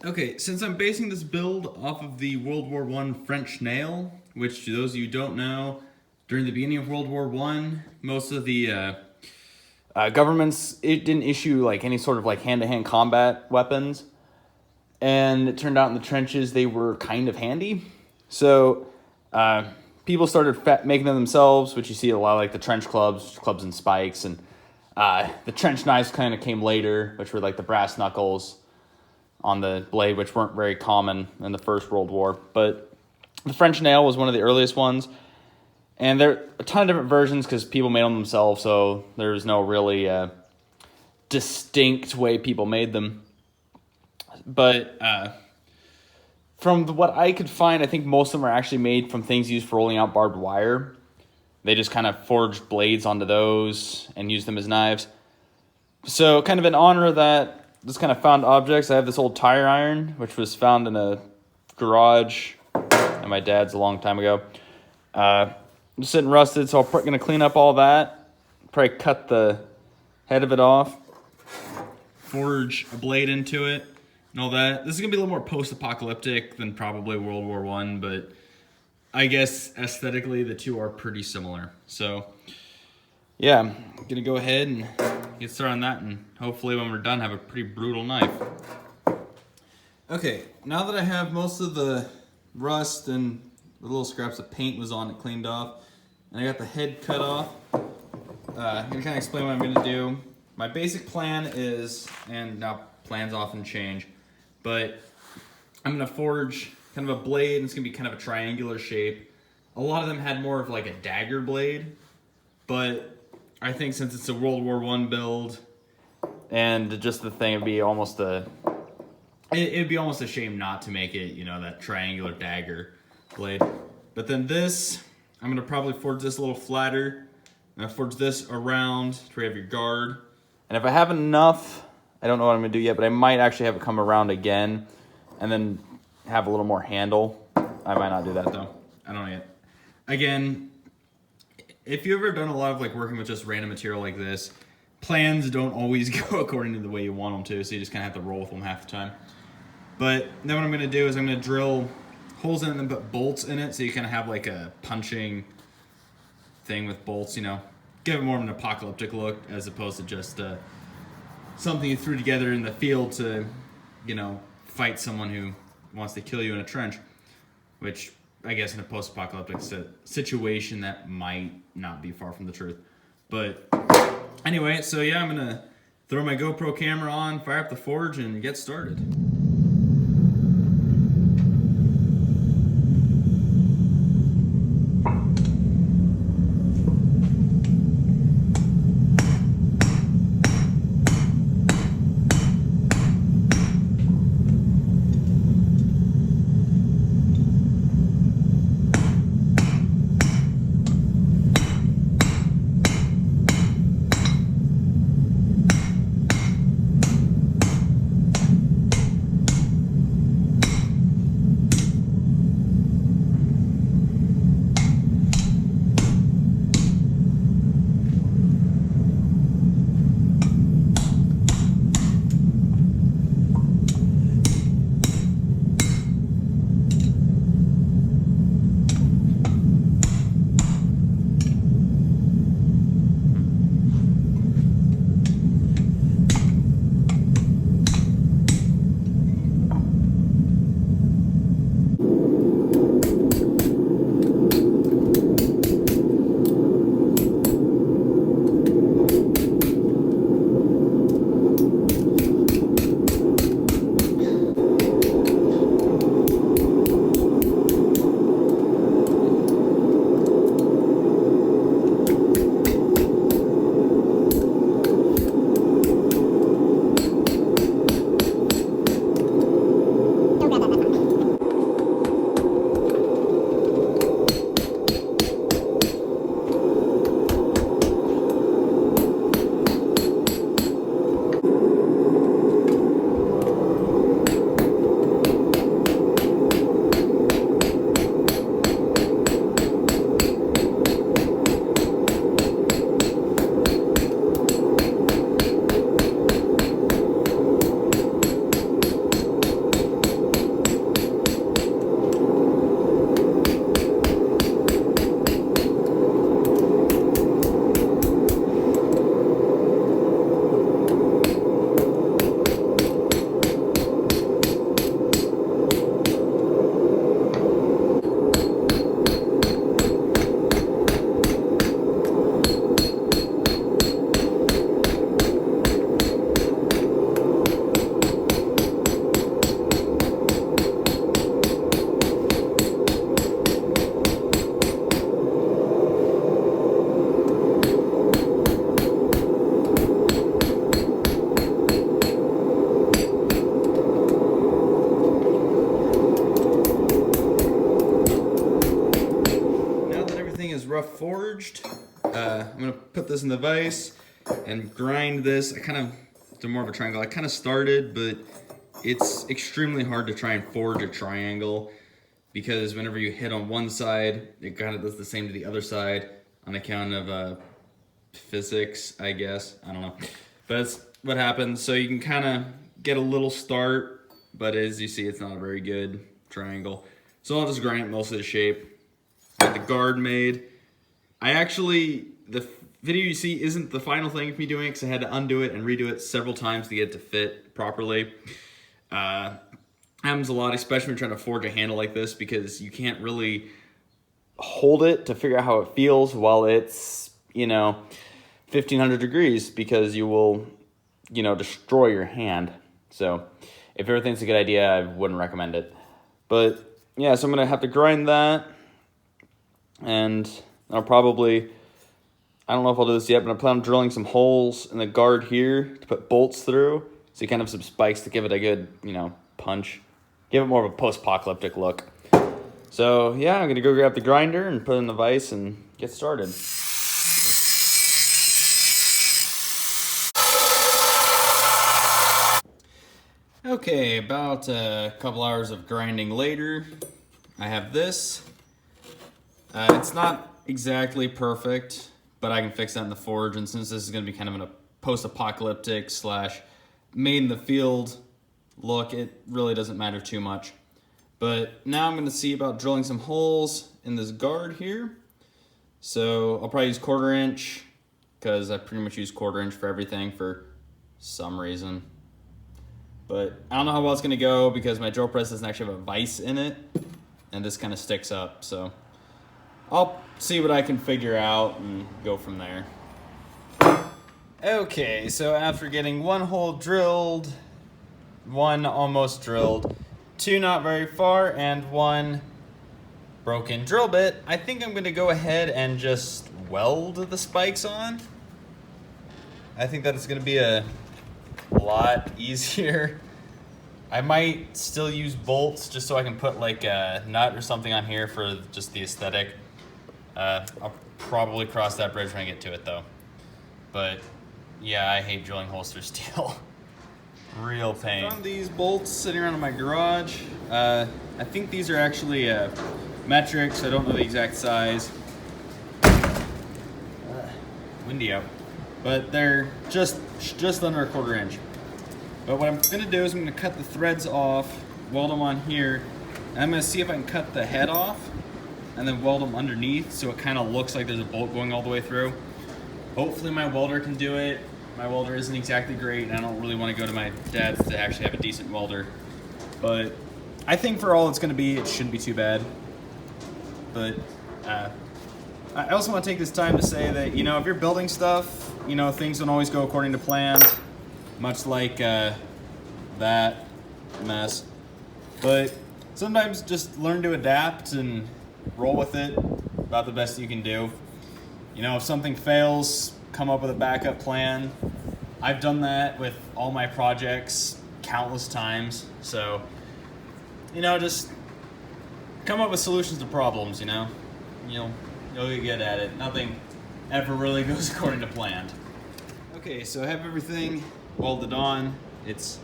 Okay, since I'm basing this build off of the WW1 French nail, which to those of you who don't know, during the beginning of World War I, most of the governments it didn't issue like any sort of like hand-to-hand combat weapons, and it turned out in the trenches they were kind of handy. So people started making them themselves, which you see a lot of like the trench clubs and spikes, and the trench knives kind of came later, which were like the brass knuckles on the blade, which weren't very common in the First World War. But the French nail was one of the earliest ones. And there are a ton of different versions because people made them themselves, so there was no really distinct way people made them. But from what I could find, I think most of them are actually made from things used for rolling out barbed wire. They just kind of forged blades onto those and used them as knives. So kind of in honor of that, just kind of found objects. I have this old tire iron, which was found in a garage at my dad's a long time ago. Just sitting rusted, so I'm going to clean up all that. Probably cut the head of it off. Forge a blade into it and all that. This is going to be a little more post-apocalyptic than probably World War I, but I guess aesthetically the two are pretty similar. So yeah, I'm going to go ahead and get started on that, and hopefully when we're done have a pretty brutal knife. Okay, now that I have most of the rust and the little scraps of paint was on it cleaned off, and I got the head cut off, I'm going to kind of explain what I'm going to do. My basic plan is, and now plans often change, but I'm going to forge kind of a blade, and it's going to be kind of a triangular shape. A lot of them had more of like a dagger blade, but I think since it's a World War I build, and just the thing, it'd be almost a shame not to make it, you know, that triangular dagger blade. But then this, I'm gonna probably forge this a little flatter. I'm gonna forge this around to where you have your guard. And if I have enough, I don't know what I'm gonna do yet, but I might actually have it come around again, and then have a little more handle. I might not do that though. I don't know yet. Again, if you've ever done a lot of like working with just random material like this, plans don't always go according to the way you want them to, so you just kind of have to roll with them half the time. But then what I'm going to do is I'm going to drill holes in it and then put bolts in it, so you kind of have like a punching thing with bolts, you know, give it more of an apocalyptic look as opposed to just something you threw together in the field to, you know, fight someone who wants to kill you in a trench, which I guess in a post-apocalyptic situation that might not be far from the truth. But anyway, so yeah, I'm gonna throw my GoPro camera on, fire up the forge, and get started. forged. I'm gonna put this in the vise and grind this. I kind of do more of a triangle. I kind of started, but it's extremely hard to try and forge a triangle because whenever you hit on one side, it kind of does the same to the other side on account of physics, I guess. I don't know. But that's what happens. So you can kind of get a little start, but as you see, it's not a very good triangle. So I'll just grind most of the shape. Got the guard made. The video you see isn't the final thing of me doing it because I had to undo it and redo it several times to get it to fit properly. Happens a lot, especially when you're trying to forge a handle like this, because you can't really hold it to figure out how it feels while it's, 1500 degrees, because you will, destroy your hand. So if everything's a good idea, I wouldn't recommend it. But yeah, so I'm gonna have to grind that, and I don't know if I'll do this yet, but I plan on drilling some holes in the guard here to put bolts through, so you kind of have some spikes to give it a good, punch. Give it more of a post-apocalyptic look. So yeah, I'm gonna go grab the grinder and put it in the vise and get started. Okay, about a couple hours of grinding later, I have this. It's not exactly perfect, but I can fix that in the forge, and since this is going to be kind of a post-apocalyptic / made in the field look, it really doesn't matter too much. But now I'm going to see about drilling some holes in this guard here. So I'll probably use 1/4 inch, because I pretty much use 1/4 inch for everything for some reason. But I don't know how well it's going to go because my drill press doesn't actually have a vise in it, and this kind of sticks up. So I'll see what I can figure out and go from there. Okay, so after getting 1 hole drilled, 1 almost drilled, 2 not very far, and 1 broken drill bit, I think I'm going to go ahead and just weld the spikes on. I think that it's going to be a lot easier. I might still use bolts just so I can put like a nut or something on here for just the aesthetic. I'll probably cross that bridge when I get to it though. But yeah, I hate drilling holes through steel. Real pain. I found these bolts sitting around in my garage. I think these are actually metric, so I don't know the exact size. Windy out. But they're just under a 1/4 inch. But what I'm gonna do is I'm gonna cut the threads off, weld them on here, and I'm gonna see if I can cut the head off and then weld them underneath so it kind of looks like there's a bolt going all the way through. Hopefully my welder can do it. My welder isn't exactly great, and I don't really want to go to my dad's to actually have a decent welder. But I think for all it's gonna be, it shouldn't be too bad. But I also want to take this time to say that, if you're building stuff, things don't always go according to plan, much like that mess. But sometimes just learn to adapt and roll with it about the best you can do. If something fails, come up with a backup plan. I've done that with all my projects countless times. So, just come up with solutions to problems, You'll get good at it. Nothing ever really goes according to plan. Okay, so I have everything welded on. It's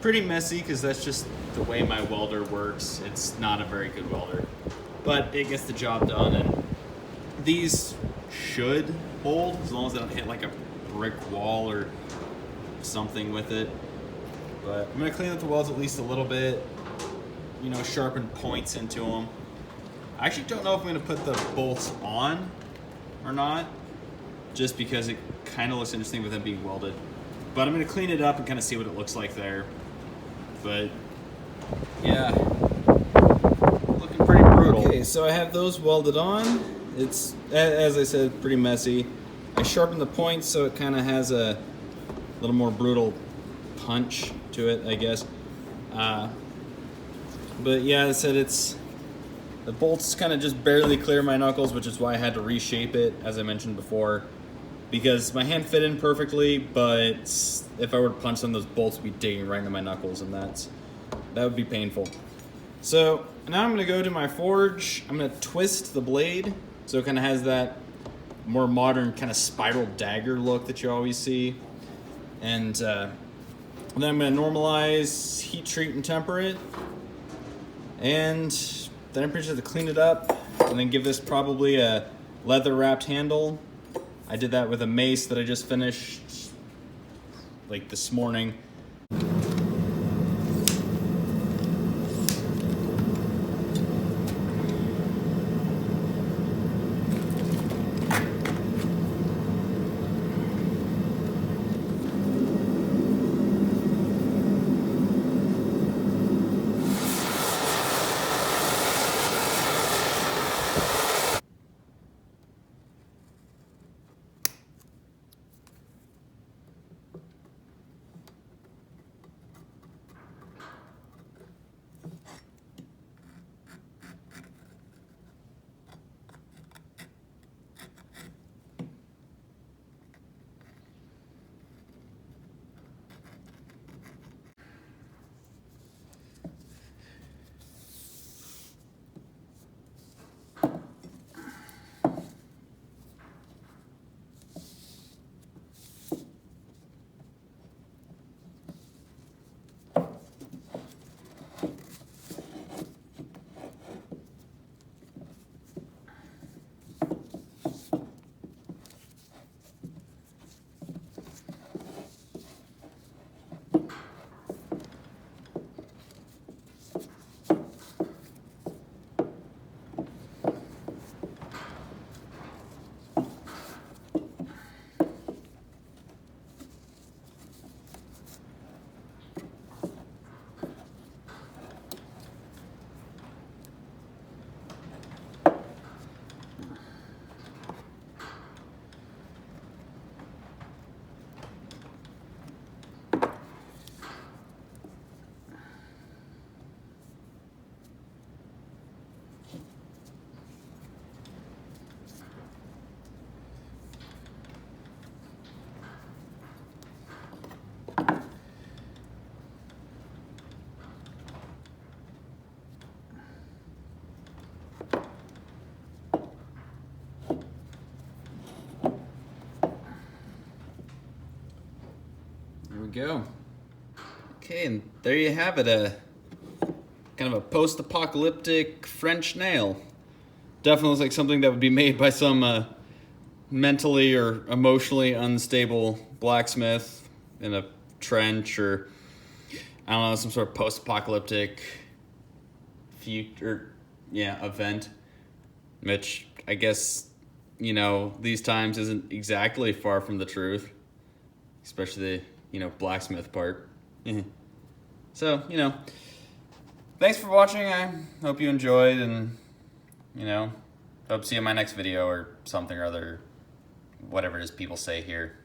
pretty messy because that's just the way my welder works. It's not a very good welder, but it gets the job done, and these should hold as long as I don't hit like a brick wall or something with it. But I'm gonna clean up the welds at least a little bit, sharpen points into them. I actually don't know if I'm gonna put the bolts on or not, just because it kind of looks interesting with them being welded. But I'm gonna clean it up and kind of see what it looks like there. But yeah, looking pretty brutal. Okay, so I have those welded on. It's, as I said, pretty messy. I sharpened the points so it kind of has a little more brutal punch to it, I guess. But yeah, as I said, the bolts kind of just barely clear my knuckles, which is why I had to reshape it, as I mentioned before, because my hand fit in perfectly, but if I were to punch them, those bolts would be digging right into my knuckles, and that would be painful. So now I'm going to go to my forge. I'm going to twist the blade So it kind of has that more modern kind of spiral dagger look that you always see. And then I'm going to normalize, heat treat, and temper it. And then I'm pretty sure to clean it up and then give this probably a leather wrapped handle. I did that with a mace that I just finished like this morning. There we go. Okay, and there you have it, a kind of a post-apocalyptic French nail. Definitely looks like something that would be made by some mentally or emotionally unstable blacksmith in a trench, or I don't know, some sort of post-apocalyptic future, event, which I guess, these times isn't exactly far from the truth, especially the, blacksmith part. So, thanks for watching. I hope you enjoyed, and, hope to see you in my next video or something or other, whatever it is people say here.